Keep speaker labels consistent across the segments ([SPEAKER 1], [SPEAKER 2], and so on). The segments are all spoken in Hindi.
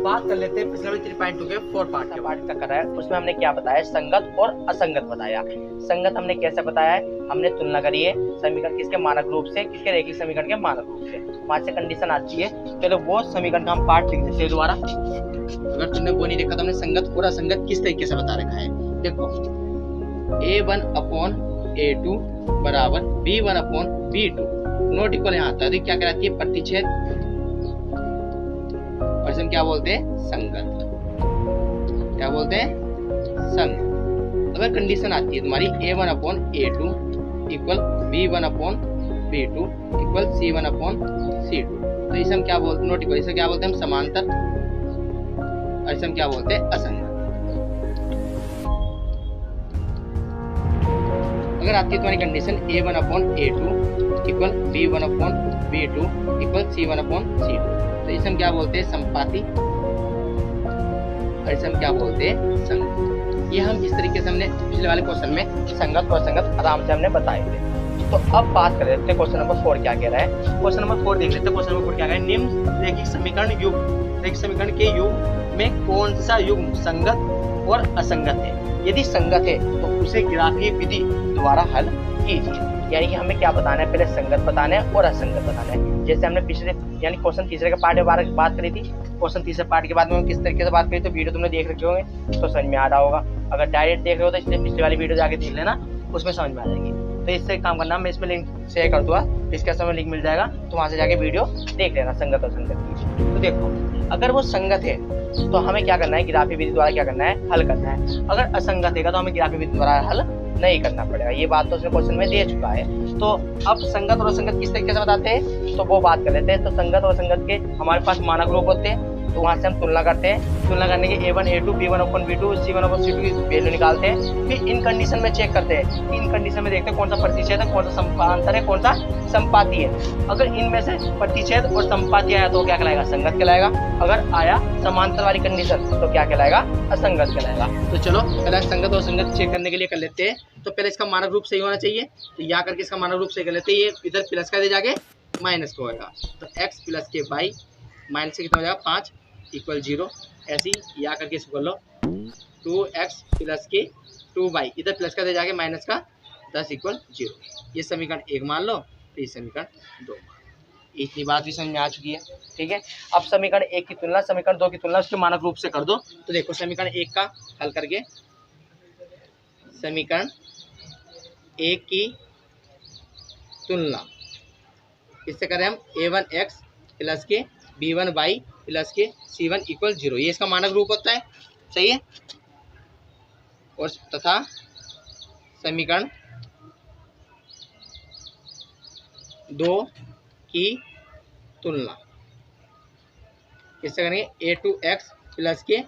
[SPEAKER 1] अब बात कर लेते हैं पिछले 3.2 के 4 पार्ट के पार्ट का करा है। उसमें हमने क्या बताया, संगत और असंगत बताया। संगत हमने कैसे बताया है, हमने तुलना करी है समीकरण किसके मानक रूप से, किसके रैखिक समीकरण के मानक रूप से। वहां से कंडीशन आती है, चलो वो समीकरण का हम पार्ट लिख देते हैं दोबारा। अगर तुमने वो नहीं देखा तो हमने संगत और असंगत किस तरीके से बता रखा है। देखो a1/a2 बराबर b1/b2 नॉट इक्वल यहाँ आता है तो क्या कहलाती है, प्रतिच्छेद, और इसे हम क्या बोलते हैं, संगत। क्या बोलते हैं, संगत। अगर कंडीशन आती है तुम्हारी a1/a2 equal b1/b2 equal c1/c2 तो इसे हम क्या बोलते हैं, नॉट इक्वल, इसे क्या बोलते हैं हम, समांतर, और इसे हम क्या बोलते हैं, असंगत। अगर आपकी तुम्हारी condition a1/a2 equal b1/b2 equal c1/c2 तो इसे हम क्या बोलते हैं, संपाती, और इसे हम क्या बोलते हैं, संगत। ये हम इस तरीके से हमने पिछले वाले क्वेश्चन में संगत और असंगत आराम से हमने बताए थे। तो अब बात कर लेते हैं क्वेश्चन नंबर 4 क्या कह रहा है। क्वेश्चन नंबर 4 देख लेते हैं। क्वेश्चन नंबर 4 क्या कह रहा है, निम्न रैखिक समीकरण युग्म, रैखिक समीकरण के युग्म में कौन सा युग्म संगत और असंगत है। यदि संगत है तो उसे ग्राफीय विधि द्वारा हल कीजिए। यानी कि हमें क्या बताना है, पहले संगत बताना है और असंगत बताना है। जैसे हमने पिछले यानी क्वेश्चन तीसरे के पार्ट में बात करी थी। क्वेश्चन तीसरे पार्ट के बाद में किस तरीके से बात करी तो वीडियो तुमने देख रखे होंगे तो समझ में आ रहा होगा। अगर डायरेक्ट देख रहे हो तो इसलिए पिछले वाली वीडियो जाके देख लेना, उसमें समझ में आ जाएगी। तो इससे काम करना, मैं इसमें लिंक शेयर कर दूंगा, डिस्क्रिप्शन में लिंक मिल जाएगा, तो वहां से जाके वीडियो देख लेना संगत और असंगत की। तो देखो अगर वो संगत है तो हमें क्या करना है, ग्राफीय विधि द्वारा क्या करना है, हल करना है। अगर असंगत है तो हमें ग्राफीय विधि द्वारा हल नहीं करना पड़ेगा। ये बात तो उसने क्वेश्चन में दे चुका है। तो अब संगत और असंगत किस तरीके से बताते हैं तो वो बात कर लेते हैं। तो संगत और असंगत के हमारे पास मानक रूप होते हैं, तो वहां से हम तुलना करते हैं। तुलना करने के a1/a2 b1/b2 c1/c2 की वैल्यू निकालते हैं। फिर इन कंडीशन में चेक करते हैं कि इन कंडीशन में देखते हैं कौन सा प्रतिच्छेद है, कौन सा समांतर है, कौन सा संपाती है। अगर इनमें से प्रतिच्छेद और संपाती आया तो क्या कहलाएगा, संगत कहलाएगा। अगर आया समांतर वाली कंडीशन तो क्या कहलाएगा, असंगत कहलाएगा। तो चलो पहले संगत और असंगत चेक करने के लिए कर लेते हैं। तो पहले इसका मानक रूप सही होना चाहिए, तो यहाँ करके इसका मानक रूप सही कर लेते हैं। ये इधर प्लस का दे जाके माइनस का होगा, तो x प्लस के बाई माइनस से कितना हो जाएगा 5 इक्वल 0। ऐसे ही यहाँ करके इसको कर लो 2x प्लस के 2y, इधर प्लस का दे जाके माइनस का 10 इक्वल 0। ये समीकरण 1 मान लो, तो ये समीकरण 2 मान लो। इतनी बात भी समझ में आ चुकी है, ठीक है। अब समीकरण 1 की तुलना समीकरण 2 की तुलना उसके मानक रूप से कर दो। तो देखो समीकरण 1 का हल करके, समीकरण 1 की तुलना इससे करें हम a1x प्लस के b1y प्लस के c1 इक्वल 0, ये इसका मानक रूप होता है, सही है। और तथा समीकरण 2 की तुलना इससे करेंगे a2x प्लस के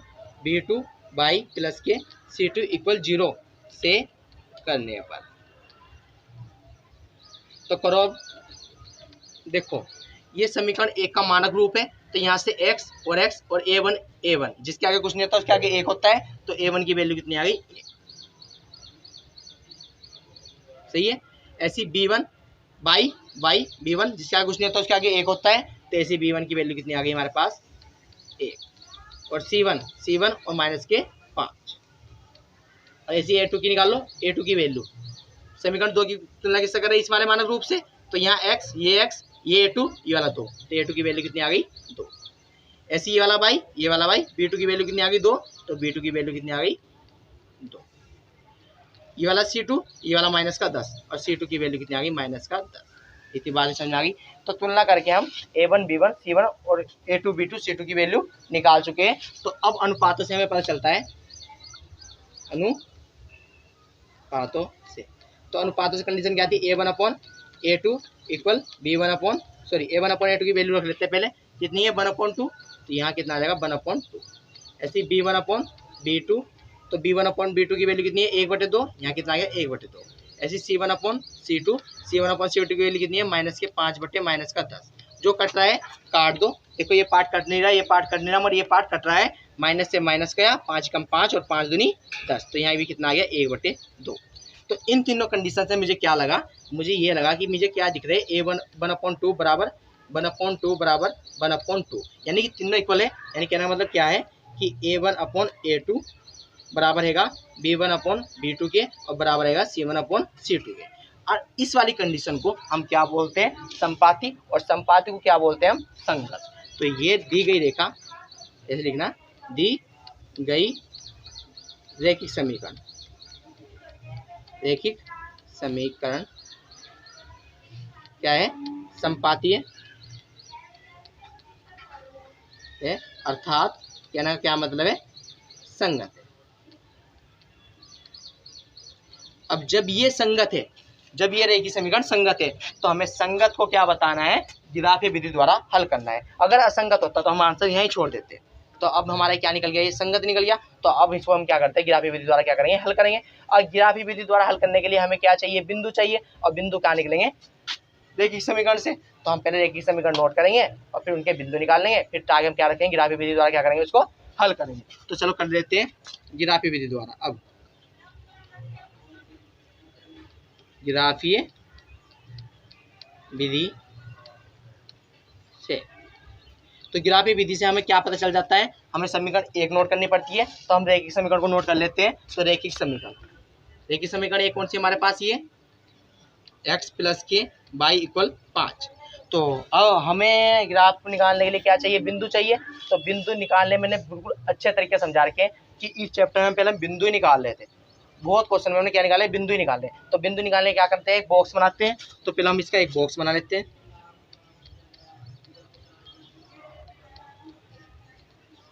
[SPEAKER 1] b2y प्लस के c2 इक्वल 0 से करने पर। तो करो अब देखो ये समीकरण 1 का मानक रूप है, तो यहाँ से x और a1 जिसके आगे कुछ नहीं होता उसके आगे 1 होता है, तो a1 की वैल्यू कितनी आ गई, सही है। ऐसी b1 बाई y b1 जिसके आगे कुछ नहीं होता उसके आगे 1 होता है, तो ऐसी b1 की वैल्यू कितनी आ गई हमारे पास 1, और c1 और माइनस के 5, और ऐसी a2 की निकाल लो, a2 की वैल्यू समीकरण 2 की तुलना किससे कर रहे हैं, इस वाले मानक रूप से। तो यहाँ x ये a2 ये वाला 2, तो a2 की वैल्यू कितनी आ गई 2। ऐसे ये वाला बाई b2 की वैल्यू कितनी आ गई 2, तो b2 की वैल्यू कितनी आ गई 2। ये वाला c2 ये वाला माइनस का 10, और c2 की वैल्यू कितनी आ गई माइनस का 10। इतनी बात समझ आ गई। तो तुलना करके हम a1 b1 c1 और a2 b2 c2 की वैल्यू निकाल चुके हैं। तो अब अनुपातों से हमें पता चलता है, अनुपातों से, तो अनुपातों से कंडीशन क्या थी, a1/a2 इक्वल a1/a2 की वैल्यू रख लेते हैं पहले, कितनी है 1/2, तो यहाँ कितना आ जाएगा 1/2। ऐसे b1/b2, तो b1/b2 की वैल्यू कितनी है 1/2, यहाँ कितना आ गया 1/2। ऐसे c1/c2 की वैल्यू कितनी है माइनस के 5/-10। जो कट रहा है काट दो, देखो ये पार्ट कट नहीं रहा, ये पार्ट कट नहीं रहा, और ये पार्ट कट रहा है, माइनस से माइनस गया, 5 कम 5 और 5 दूनी 10, तो यहाँ भी कितना आ गया 1/2। तो इन तीनों कंडीशन से मुझे क्या लगा, मुझे ये लगा कि मुझे क्या दिख रहे हैं a1/2 बराबर 1/2 बराबर 1/2, यानी कि तीनों इक्वल है। यानी कहने का मतलब क्या है कि A1/A2 बराबर हैगा B1/B2 के और बराबर हैगा C1/C2 के। और इस वाली कंडीशन को हम क्या बोलते हैं, संपाती, और संपाती को क्या बोलते हैं हम, संगत। तो ये दी गई रेखा, ऐसे लिखना, दी गई रैखिक समीकरण, रैखिक समीकरण क्या है, संपातीय है, अर्थात कहना क्या मतलब है, संगत है। अब जब ये संगत है, जब ये रैखिक समीकरण संगत है, तो हमें संगत को क्या बताना है, गिराफी विधि द्वारा हल करना है। अगर असंगत होता तो हम आंसर यहीं छोड़ देते। तो अब हमारा क्या निकल गया, ये संगत निकल गया। तो अब इसको हम क्या करते हैं, गिराफी विधि द्वारा क्या करेंगे, हल करेंगे। और गिराफी विधि द्वारा हल करने के लिए हमें क्या चाहिए, बिंदु चाहिए। और बिंदु क्या निकलेंगे, रैखिक समीकरण से। तो हम पहले रैखिक समीकरण नोट करेंगे और फिर उनके बिंदु निकाल लेंगे, फिर आगे हम क्या रखेंगे, गिराफी विधि द्वारा क्या करेंगे, उसको हल करेंगे। तो चलो कर लेते हैं गिराफी विधि द्वारा। अब गिराफीय विधि से, तो गिराफी विधि से हमें क्या पता चल जाता है, हमें समीकरण एक नोट करनी पड़ती है। तो हम रैखिक समीकरण को नोट कर लेते हैं। तो रैखिक समीकरण एक कौन सी हमारे पास, ये x + k y = 5। तो अब हमें ग्राफ निकालने के लिए क्या चाहिए, बिंदु चाहिए। तो बिंदु निकालने मैंने बिल्कुल अच्छे तरीके से समझा रखे कि इस चैप्टर में पहले हम बिंदु ही निकाल रहे थे। बहुत क्वेश्चन में हमने क्या निकाले, बिंदु ही निकाले। तो बिंदु निकालने क्या करते हैं, एक बॉक्स बनाते हैं। तो पहले हम इसका एक बॉक्स बना लेते हैं।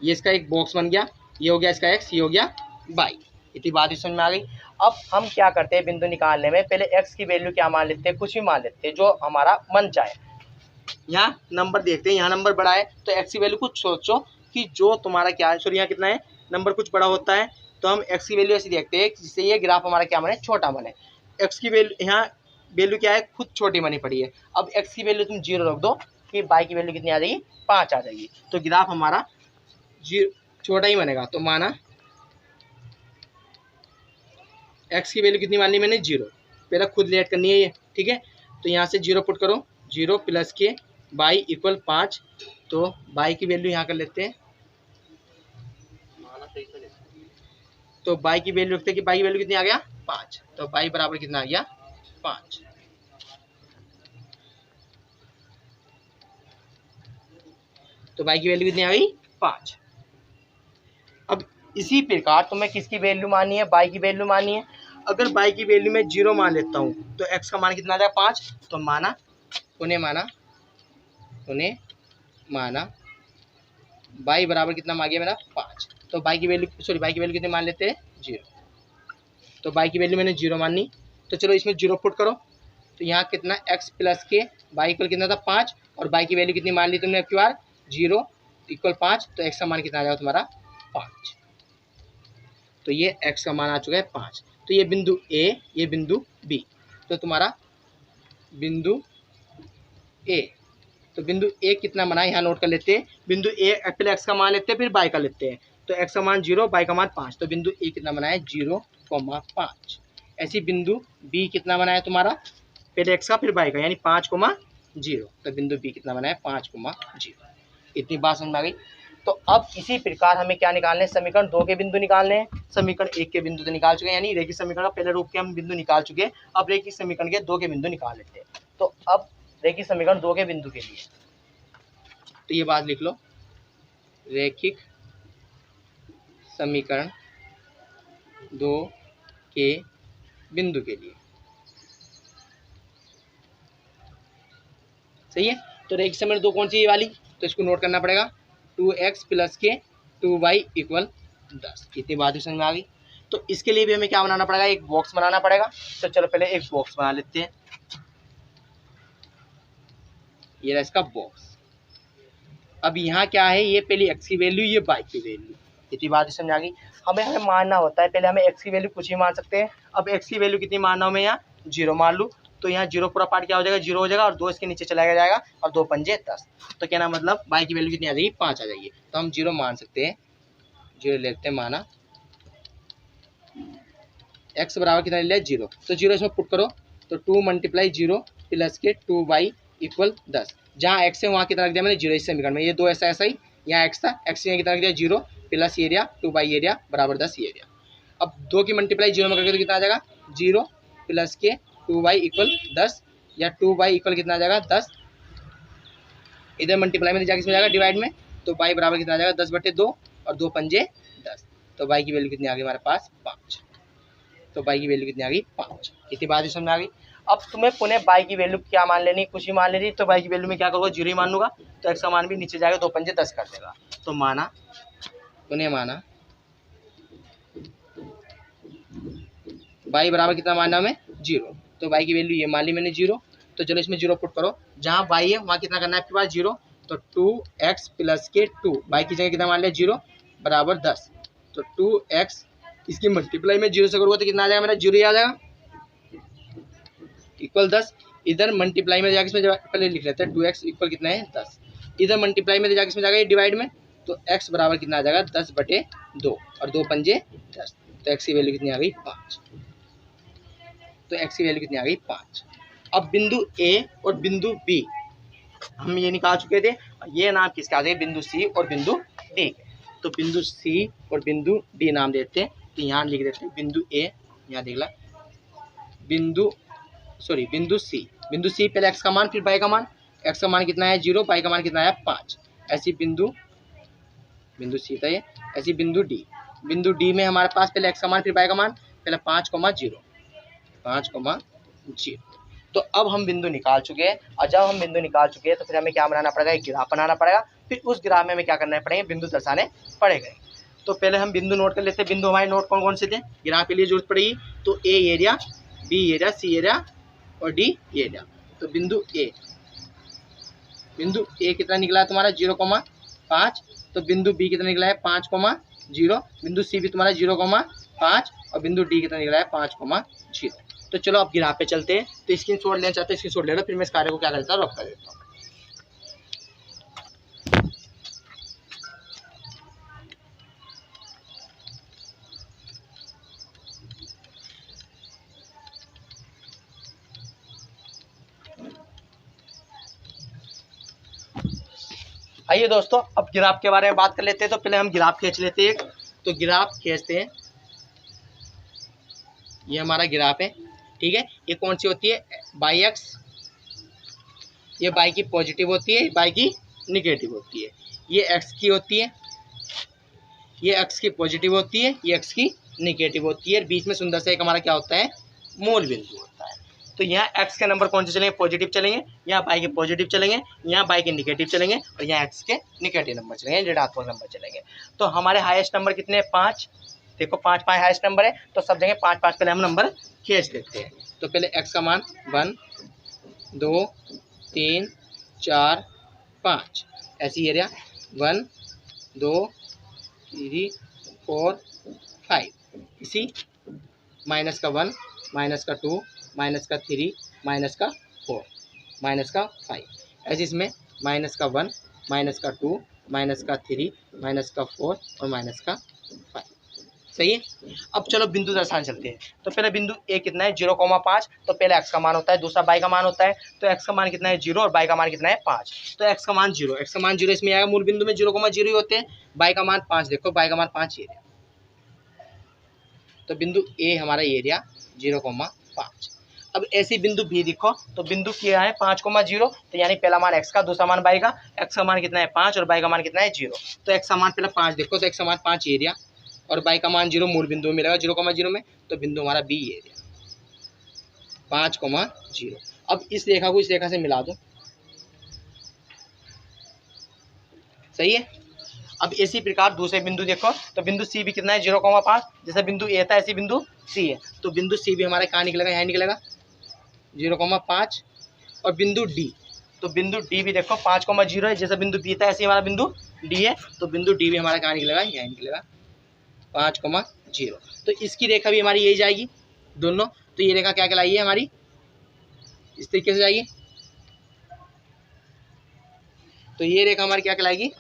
[SPEAKER 1] ये इसका एक बॉक्स बन गया, ये हो गया इसका x, ये हो गया y। इतनी बात समझ में आ गई। अब हम क्या करते हैं, बिंदु निकालने में पहले x की वैल्यू क्या मान लेते हैं, कुछ भी मान लेते हैं जो हमारा मन चाहे। यहाँ नंबर देखते हैं, यहाँ नंबर बड़ा है तो x की वैल्यू कुछ सोचो कि जो तुम्हारा क्या है, सॉरी यहाँ कितना है, नंबर कुछ बड़ा होता है तो हम x की वैल्यू ऐसी देखते हैं जिससे ये ग्राफ हमारा क्या बने, छोटा बने। x की वैल्यू, यहाँ वैल्यू क्या है, खुद छोटी बनी पड़ी है। अब x की वैल्यू तुम 0 रख दो, कि y की वैल्यू कितनी आ जाएगी, 5 आ जाएगी। तो ग्राफ हमारा छोटा ही बनेगा। तो माना x की वैल्यू कितनी मानी मैंने, 0। पहले खुद लेट करनी है ये, ठीक है। तो यहाँ से 0 पुट करो, 0 + k y = 5। तो y की वैल्यू यहाँ कर लेते हैं। तो y की वैल्यू रखते हैं कि y की वैल्यू कितनी आ गया, 5। तो y बराबर कितना आ गया, 5। तो y की वैल्यू कितनी आ गई, 5। अब इसी प्रकार तुम्हें किसकी वैल्यू मानी है, y की वैल्यू मानी है। अगर y की वैल्यू में 0 मान लेता हूँ तो x का मान कितना आ जाएगा, 5। तो माना y बराबर कितना मान गया मेरा, 5। तो y की वैल्यू कितनी मान लेते हैं, 0। तो y की वैल्यू मैंने 0 मानी। तो चलो इसमें 0 पुट करो। तो यहाँ कितना, x + k y = कितना था, 5। और y की वैल्यू कितनी मान ली तुमने, 0 = 5। तो x का मान कितना आ जाएगा तुम्हारा, 5। तो ये x का मान आ चुका है 5। तो ये बिंदु A, ये बिंदु B। तो तुम्हारा बिंदु A, तो बिंदु A कितना बना है, यहाँ नोट कर लेते हैं। बिंदु A पहले x का मान लेते हैं, फिर y का लेते हैं। तो x का मान 0, y का मान 5। तो बिंदु A कितना बना है, 0,5। ऐसी बिंदु B कितना बना है तुम्हारा, पहले x का फिर y का, यानी 5,0। तो बिंदु B कितना बना है, 5,0। इतनी बात समझ में आ गई। तो अब इसी प्रकार हमें क्या निकालने हैं, समीकरण 2 के बिंदु निकालने हैं। समीकरण 1 के बिंदु तो निकाल चुके हैं, यानी रैखिक समीकरण का पहले रूप के हम बिंदु निकाल चुके हैं। अब रैखिक समीकरण के 2 के बिंदु निकाल लेते हैं। तो अब रैखिक समीकरण 2 के बिंदु के लिए, तो ये बात लिख लो, रैखिक समीकरण 2 के बिंदु के लिए, सही है। तो रैखिक समीकरण 2 कौन सी, ये वाली। तो इसको नोट करना पड़ेगा, 2x + k 2y = 10। इतनी बात समझ में आ गई। तो इसके लिए भी हमें क्या बनाना पड़ेगा, एक बॉक्स बनाना पड़ेगा। तो चलो पहले एक बॉक्स बना लेते हैं। ये रहा इसका बॉक्स। अब यहाँ क्या है, ये पहले x की वैल्यू, ये y की वैल्यू। इतनी बात समझ आ गई। हमें मानना होता है, पहले हमें x की वैल्यू कुछ ही मान सकते हैं। अब x की वैल्यू कितनी मानना हो, मैं यहाँ 0 मान लूँ। तो यहाँ 0 पूरा पार्ट क्या हो जाएगा, 0 हो जाएगा, और 2 इसके नीचे चला जाएगा, और 2 पंजे 10। तो कहना मतलब y की वैल्यू कितनी आ जाएगी, 5 आ जाएगी। तो हम 0 मान सकते हैं, 0 लेते हैं। माना x बराबर कितना ले लिया, 0। तो 0 इसमें पुट करो। तो 2 × 0 + k 2y = 10। जहाँ एक्स है वहाँ कितना रख दिया मैंने 0 इस समीकरण में, ये दो ऐसा ऐसा ही, यहाँ एक्स था, एक्स यहाँ कितना रख दिया 0 प्लस एरिया 2 एरिया बराबर 10 एरिया। अब 2 की मल्टीप्लाई 0 में करके तो कितना आ जाएगा 0 प्लस के 2y इक्वल 10 या 2y इक्वल कितना आ जाएगा 10, इधर मल्टीप्लाई में जाकर इसमें जाएगा डिवाइड में, तो y बराबर कितना आ जाएगा 10/2 और 2 पंजे 10, तो y की वैल्यू कितनी आ गई हमारे पास 5, तो y की वैल्यू कितनी आ गई 5। इतनी बात ही समझ आ गई। अब तुम्हें पुनः y की वैल्यू क्या मान लेनी, कुछ ही मान लेनी, तो y की वैल्यू में क्या करूँगा 0 ही मान लूंगा, तो x का मान भी नीचे जाएगा 2 पंजे 10 कर देगा, तो माना पुनः माना y बराबर कितना माना हमें 0, तो y की वैल्यू ये मान ली मैंने 0, तो चलो इसमें 0 पुट करो, जहाँ y है वहाँ कितना करना है आपके पास 0, तो 2x प्लस के 2 y की जगह कितना मान लिया 0 बराबर 10, तो 2x इसकी मल्टीप्लाई में 0 से करूँगा तो कितना आ जाएगा मेरा 0 ही आ जाएगा इक्वल 10, इधर मल्टीप्लाई में जाकर इसमें पहले लिख लेते हैं 2x इक्वल कितना है 10, इधर मल्टीप्लाई में जाकर इसमें जाएगा डिवाइड में, तो x बराबर कितना आ जाएगा 10/2 और 2 पंजे 10, तो x की वैल्यू कितनी आ गई 5, तो x की वैल्यू कितनी आ गई 5। अब बिंदु A और बिंदु B हम ये निकाल चुके थे, ये नाम किसके आ गए बिंदु C और बिंदु D, तो बिंदु C और बिंदु D नाम देते हैं, तो यहाँ लिख देते हैं बिंदु A, यहाँ देख ला बिंदु C पहले x का मान फिर y का मान, x का मान कितना है 0, y का मान कितना है 5, ऐसी बिंदु C था ये, ऐसी बिंदु D में हमारे पास पहले x का मान फिर y का मान, पहले 5,0, तो अब हम बिंदु निकाल चुके हैं, और जब हम बिंदु निकाल चुके हैं तो फिर हमें क्या बनाना पड़ेगा, एक ग्राफ बनाना पड़ेगा, फिर उस ग्राफ में हमें क्या करना पड़ेगा बिंदु दर्शाने पड़ेगा। तो पहले हम बिंदु नोट कर लेते हैं, बिंदु हमारे नोट कौन कौन से थे, ग्राफ के लिए जरूरत पड़ेगी, तो A area, B area, C area और D एरिया। तो बिंदु A कितना निकला है तुम्हारा 0,5, तो बिंदु B कितना निकला है 5,0, बिंदु C भी तुम्हारा 0,5 और बिंदु D कितना निकला है 5,0। तो चलो अब ग्राफ पे चलते हैं, तो स्क्रीनशॉट लेना चाहते हैं स्क्रीनशॉट ले लो, फिर मैं इस कार्य को क्या करता हूँ रख कर देता हूँ। आइए दोस्तों अब ग्राफ के बारे में बात कर लेते हैं, तो पहले हम ग्राफ खींच लेते हैं, तो ग्राफ खींचते हैं, ये हमारा ग्राफ है, ठीक है। ये कौन सी होती है बाई एक्स, ये बाई की पॉजिटिव होती है, बाई की निगेटिव होती है, ये एक्स की होती है, ये एक्स की पॉजिटिव होती है, ये एक्स की निगेटिव होती है, बीच में सुंदर सा एक हमारा क्या होता है मूल बिंदु होता है। तो यहाँ एक्स के नंबर कौन से चलेंगे पॉजिटिव चलेंगे, यहाँ बाई के पॉजिटिव चलेंगे, यहाँ बाई के निगेटिव चलेंगे और यहाँ एक्स के निगेटिव नंबर चलेंगे, ऋणात्मक नंबर चलेंगे। तो हमारे हाईएस्ट नंबर कितने 5, देखो 5 हाईएस्ट नंबर है, तो सब जगह 5 पहले हम नंबर खींच देते हैं। तो पहले x का मान 1 2 3 4 5, ऐसी एरिया 1 2 3 4 5, इसी माइनस का 1 माइनस का 2 माइनस का 3 माइनस का 4 माइनस का 5, ऐसे इसमें माइनस का 1 माइनस का 2 माइनस का 3 माइनस का 4 और माइनस का 5, सही है। अब चलो बिंदु दर्शाने चलते हैं, तो पहले बिंदु ए कितना है 0,5, तो पहले x का मान होता है, दूसरा y का मान होता है, तो x का मान कितना है 0 और y का मान कितना है 5, तो x का मान 0 इसमें आएगा, मूल बिंदु में 0,0 ही होते हैं, y का मान 5, देखो y का मान 5 एरिया, तो बिंदु ए हमारा एरिया 0,5। अब ऐसी बिंदु बी देखो, तो बिंदु क्या है 5,0, तो यानी पहला मान x का, दूसरा मान y का, x का मान कितना है 5 और y का मान कितना है 0, तो x का मान पहले 5 देखो, तो x का मान 5 एरिया और y का मान 0 मूल बिंदु में मिलेगा 0,0 में, तो बिंदु हमारा बी एरिया 5,0। अब इस रेखा को इस रेखा से मिला दो, सही है। अब इसी प्रकार दूसरे बिंदु देखो, तो बिंदु सी भी कितना है 0,5, जैसे बिंदु ए था ऐसी बिंदु सी है, तो बिंदु सी भी हमारा कहाँ निकलेगा, यहाँ निकलेगा 0,5, और बिंदु डी, तो बिंदु डी भी देखो 5,0 है, जैसा बिंदु बी था ऐसे हमारा बिंदु डी है, तो बिंदु डी भी हमारा कहाँ निकलेगा, यहाँ निकलेगा 5,0। तो इसकी रेखा भी हमारी यही जाएगी दोनों, तो ये रेखा क्या कहलाई है हमारी, इस तरीके से जाएगी, तो ये रेखा हमारी क्या कहलाएगी,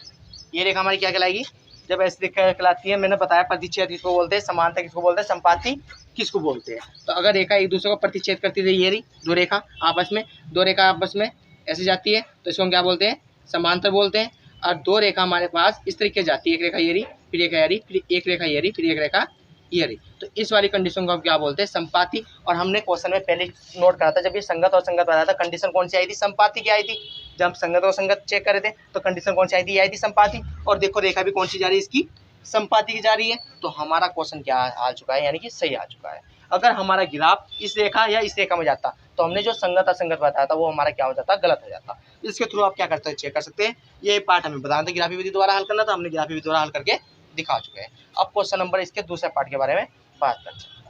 [SPEAKER 1] ये रेखा हमारी क्या कहलाएगी, जब ऐसी रेखा कहलाती है, मैंने बताया प्रतिच्छेद किसको बोलते हैं, समानता किसको बोलते हैं, संपाती किसको बोलते हैं। तो अगर रेखा एक दूसरे को प्रतिच्छेद करती रही, ये रही दो रेखा आपस में ऐसे जाती है तो इसको हम क्या बोलते हैं, समांतर बोलते हैं। और दो रेखा हमारे पास इस तरीके जाती है, एक रेखा ये रही, फिर एक रही, फिर एक रेखा ये रही, फिर एक रेखा ये रही, तो इस वाली कंडीशन को हम क्या बोलते हैं, संपाती। और हमने क्वेश्चन में पहले नोट करा था, जब ये संगत और संगत बताया था, कंडीशन कौन सी आई थी, संपाती की आई थी। जब हम संगत और संगत चेक करे थे तो कंडीशन कौन सी आई थी, ये आई थी संपाती। और देखो रेखा भी कौन सी जा रही है, इसकी संपाती की जा रही है। तो हमारा क्वेश्चन क्या आ चुका है, यानी कि सही आ चुका है। अगर हमारा ग्राफ इस रेखा या इस रेखा में जाता तो हमने जो संगत असंगत बताया था वो हमारा क्या हो जाता, गलत हो जाता। इसके थ्रू आप क्या करते हैं, चेक कर सकते हैं। ये पार्ट हमें बताना था, ग्राफी विधि द्वारा हल करना था, हमने ग्राफी विधि द्वारा हल करके दिखा चुके हैं। अब क्वेश्चन नंबर इसके दूसरे पार्ट के बारे में बात करते हैं।